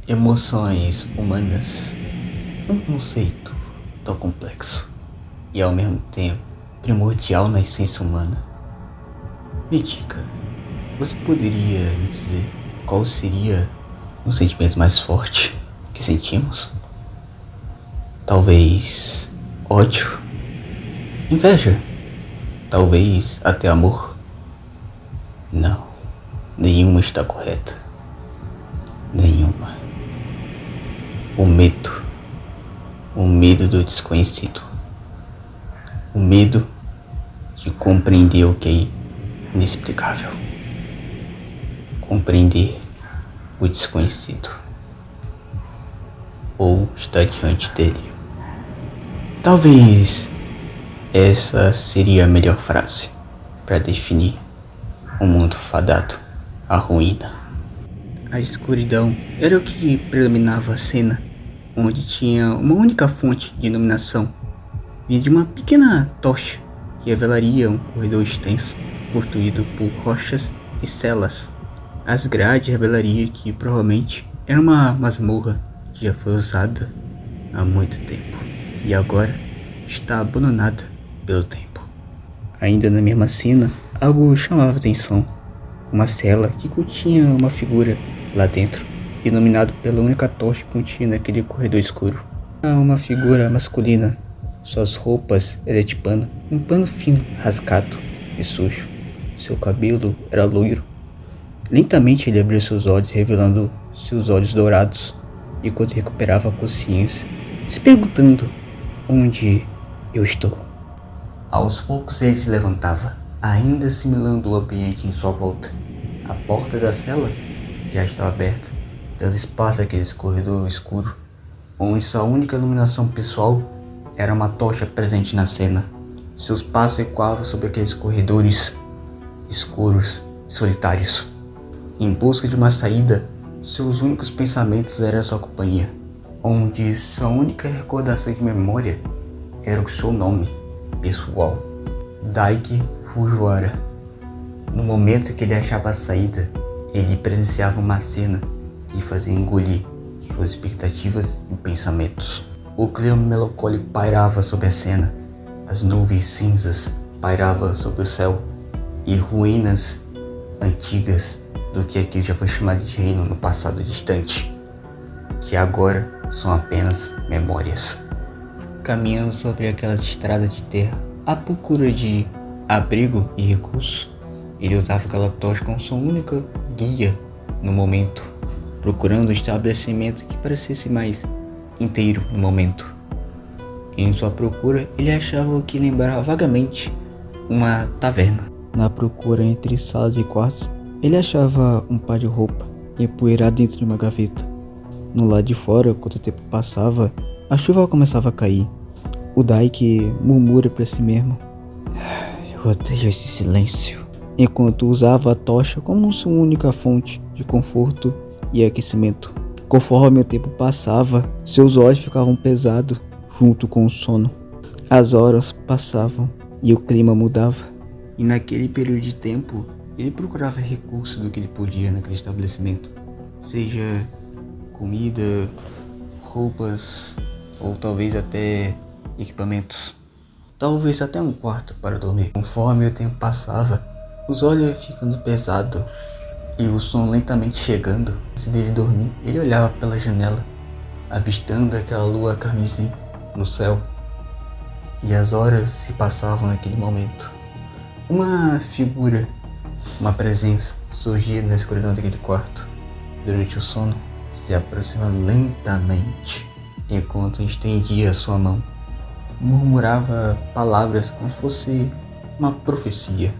Emoções humanas. Um conceito tão complexo e ao mesmo tempo primordial na essência humana. Me diga, você poderia me dizer qual seria o sentimento mais forte que sentimos? Talvez ódio, inveja, talvez até amor? Não, nenhuma está correta. Nenhuma. O medo do desconhecido, o medo de compreender o que é inexplicável, compreender o desconhecido, ou estar diante dele. Talvez essa seria a melhor frase para definir um mundo fadado à ruína. A escuridão era o que predominava a cena, onde tinha uma única fonte de iluminação, vinha de uma pequena tocha que revelaria um corredor extenso, construído por rochas e celas. As grades revelariam que provavelmente era uma masmorra que já foi usada há muito tempo e agora está abandonada pelo tempo. Ainda na mesma cena, algo chamava a atenção. Uma cela que continha uma figura lá dentro, iluminado pela única tocha que continha naquele corredor escuro. Uma figura masculina, suas roupas eram de pano, um pano fino, rasgado e sujo. Seu cabelo era loiro. Lentamente ele abriu seus olhos, revelando seus olhos dourados, enquanto recuperava a consciência, se perguntando: onde eu estou? Aos poucos ele se levantava, ainda assimilando o ambiente em sua volta. A porta da cela já estava aberta, dando espaço àquele corredor escuro, onde sua única iluminação pessoal era uma tocha presente na cena. Seus passos ecoavam sobre aqueles corredores escuros e solitários. Em busca de uma saída, seus únicos pensamentos eram sua companhia, onde sua única recordação de memória era o seu nome pessoal, Daiki Fujiwara. No momento que ele achava a saída, ele presenciava uma cena que fazia engolir suas expectativas e pensamentos. O clima melancólico pairava sobre a cena, as nuvens cinzas pairavam sobre o céu, e ruínas antigas do que aqui já foi chamado de reino no passado distante, que agora são apenas memórias. Caminhando sobre aquelas estradas de terra, à procura de abrigo e recurso, ele usava aquela tocha como sua única guia no momento, procurando um estabelecimento que parecesse mais inteiro no momento. Em sua procura, ele achava o que lembrava vagamente uma taverna. Na procura entre salas e quartos, ele achava um par de roupa empoeirado dentro de uma gaveta. No lado de fora, quando o tempo passava, a chuva começava a cair. O Daiki murmura para si mesmo: eu odeio esse silêncio, enquanto usava a tocha como sua única fonte de conforto e aquecimento. Conforme o tempo passava, seus olhos ficavam pesados junto com o sono. As horas passavam e o clima mudava. E naquele período de tempo, ele procurava recursos do que ele podia naquele estabelecimento. Seja comida, roupas ou talvez até equipamentos. Talvez até um quarto para dormir. Conforme o tempo passava, os olhos iam ficando pesados e o sono lentamente chegando. Antes dele dormir, ele olhava pela janela, avistando aquela lua carmesim no céu. E as horas se passavam naquele momento. Uma figura, uma presença surgia na escuridão daquele quarto. Durante o sono, se aproxima lentamente, enquanto estendia sua mão. Murmurava palavras como se fosse uma profecia.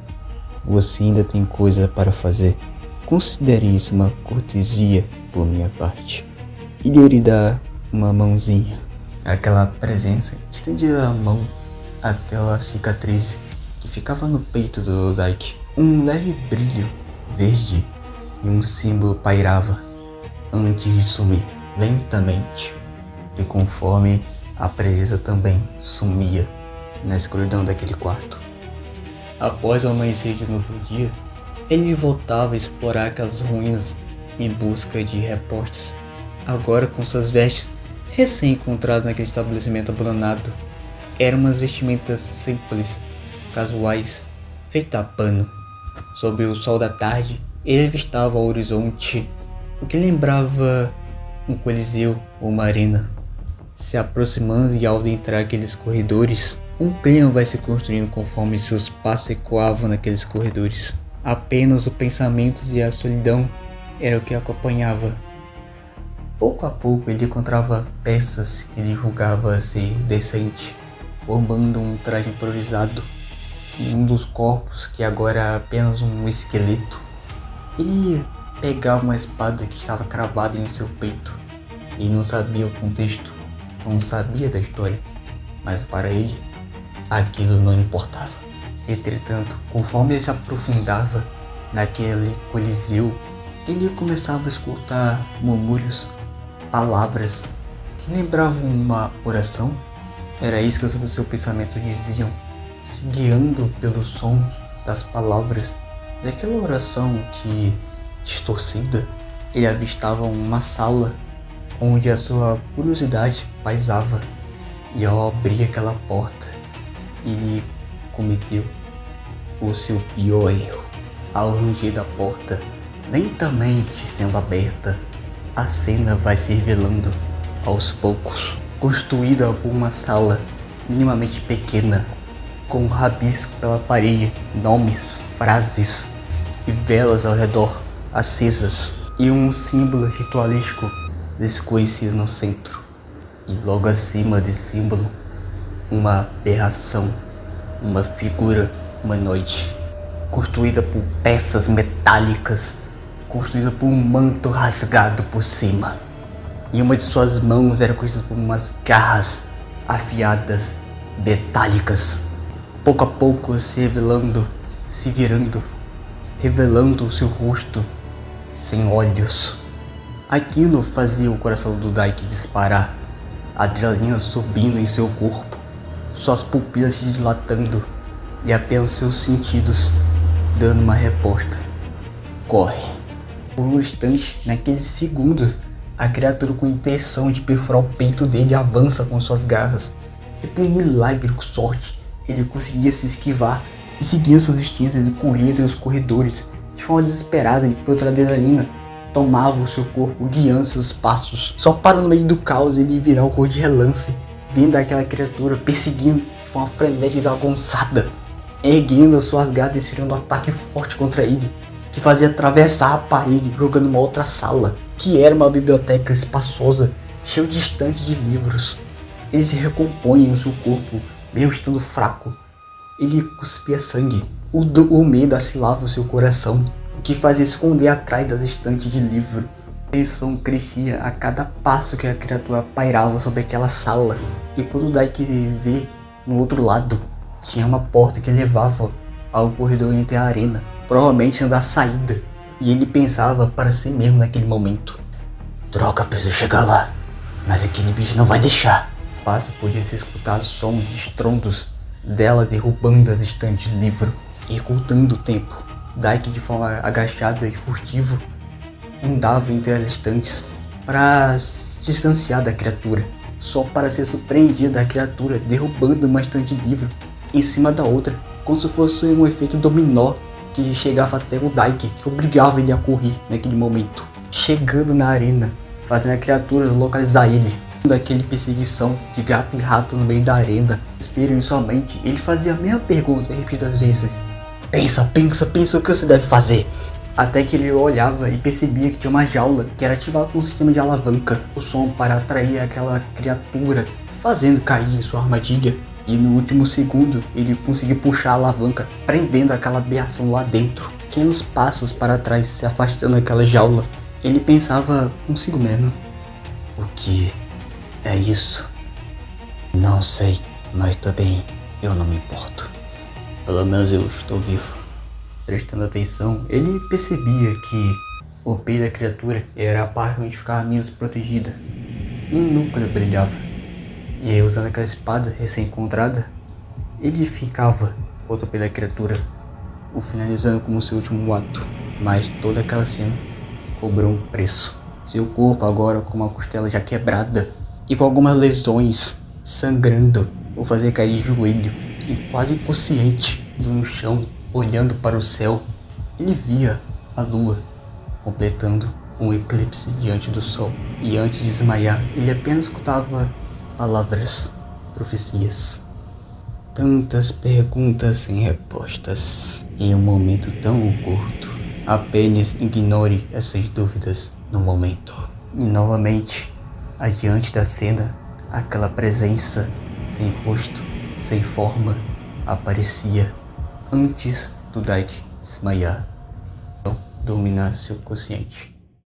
Você ainda tem coisa para fazer. Considere isso uma cortesia por minha parte. E lhe dá uma mãozinha. Aquela presença estendia a mão até a cicatriz que ficava no peito do Daiki. Um leve brilho verde e um símbolo pairava antes de sumir lentamente. E conforme a presença também sumia na escuridão daquele quarto. Após o amanhecer de novo dia, ele voltava a explorar aquelas ruínas em busca de respostas agora com suas vestes recém-encontradas naquele estabelecimento abandonado. Eram umas vestimentas simples, casuais, feitas a pano. Sob o sol da tarde, ele avistava ao horizonte o que lembrava um coliseu ou uma arena. Se aproximando e ao entrar aqueles corredores, um clima vai se construindo conforme seus passos ecoavam naqueles corredores. Apenas os pensamentos e a solidão era o que acompanhava. Pouco a pouco ele encontrava peças que ele julgava ser decente, formando um traje improvisado, e um dos corpos que agora era apenas um esqueleto. Ele pegava uma espada que estava cravada em seu peito, e não sabia o contexto, não sabia da história, mas para ele, aquilo não importava. Entretanto, conforme ele se aprofundava naquele coliseu, ele começava a escutar murmúrios, palavras que lembravam uma oração. Era isso que os seus pensamentos diziam, se guiando pelos sons das palavras daquela oração que, distorcida, ele avistava uma sala onde a sua curiosidade paisava, e ao abrir aquela porta, ele cometeu o seu pior erro. Ao ranger da porta lentamente sendo aberta, a cena vai se revelando aos poucos, construída por uma sala minimamente pequena, com um rabisco pela parede, nomes, frases e velas ao redor acesas, e um símbolo ritualístico desconhecido no centro. E logo acima desse símbolo, uma aberração, uma figura humanoide, construída por peças metálicas, construída por um manto rasgado por cima. E uma de suas mãos era conhecida por umas garras afiadas, metálicas, pouco a pouco se revelando, se virando, revelando o seu rosto sem olhos. Aquilo fazia o coração do Daiki disparar, a adrenalina subindo em seu corpo, suas pupilas se dilatando e apenas seus sentidos dando uma resposta: corre. Por um instante, naqueles segundos, a criatura com a intenção de perfurar o peito dele avança com suas garras, e por um milagre com sorte, ele conseguia se esquivar e seguia seus instintos. Ele corria entre os corredores de forma desesperada, e pela adrenalina tomava o seu corpo, guiando seus passos, só para no meio do caos ele virar o rosto de relance, vendo aquela criatura perseguindo de forma frenética e desagonçada, erguendo as suas garras e desferindo um ataque forte contra ele, que fazia atravessar a parede, jogando uma outra sala, que era uma biblioteca espaçosa, cheia de estantes de livros. Ele se recompõe no seu corpo, mesmo estando fraco. Ele cuspia sangue. O medo assilava o seu coração, o que fazia esconder atrás das estantes de livro. A tensão crescia a cada passo que a criatura pairava sobre aquela sala. E quando Daiki vê no outro lado, tinha uma porta que levava ao corredor entre a arena, provavelmente sendo a saída. E ele pensava para si mesmo naquele momento: droga, preciso chegar lá, mas aquele bicho não vai deixar. Passo podia ser escutado sons de estrondos dela derrubando as estantes de livro e ocultando o tempo. Daiki, de forma agachada e furtivo, andava entre as estantes para se distanciar da criatura, só para ser surpreendido da criatura derrubando uma estante de livro em cima da outra, como se fosse um efeito dominó que chegava até o Daiki, que obrigava ele a correr naquele momento, chegando na arena, fazendo a criatura localizar ele. Daquele perseguição de gato e rato no meio da arena, experimentalmente, ele fazia a mesma pergunta repetidas vezes: pensa o que você deve fazer. Até que ele olhava e percebia que tinha uma jaula que era ativada com um sistema de alavanca, o som para atrair aquela criatura, fazendo cair em sua armadilha. E no último segundo ele conseguiu puxar a alavanca, prendendo aquela aberração lá dentro, pequenos passos para trás, se afastando daquela jaula. Ele pensava consigo mesmo: o que é isso? Não sei, mas também eu não me importo. Pelo menos eu estou vivo. Prestando atenção, ele percebia que o peito da criatura era a parte onde ficava menos protegida, e um núcleo brilhava. E aí, usando aquela espada recém-encontrada, ele ficava contra o peito da criatura, o finalizando como seu último ato. Mas toda aquela cena cobrou um preço. Seu corpo agora com uma costela já quebrada e com algumas lesões, sangrando, o fazer cair de joelho e quase inconsciente no chão, olhando para o céu. Ele via a lua completando um eclipse diante do sol, e antes de desmaiar, ele apenas escutava palavras, profecias. Tantas perguntas sem respostas em um momento tão curto. Apenas ignore essas dúvidas no momento. E novamente, adiante da cena, aquela presença sem rosto, sem forma, aparecia antes do Dike desmaiar, então dominar seu consciente.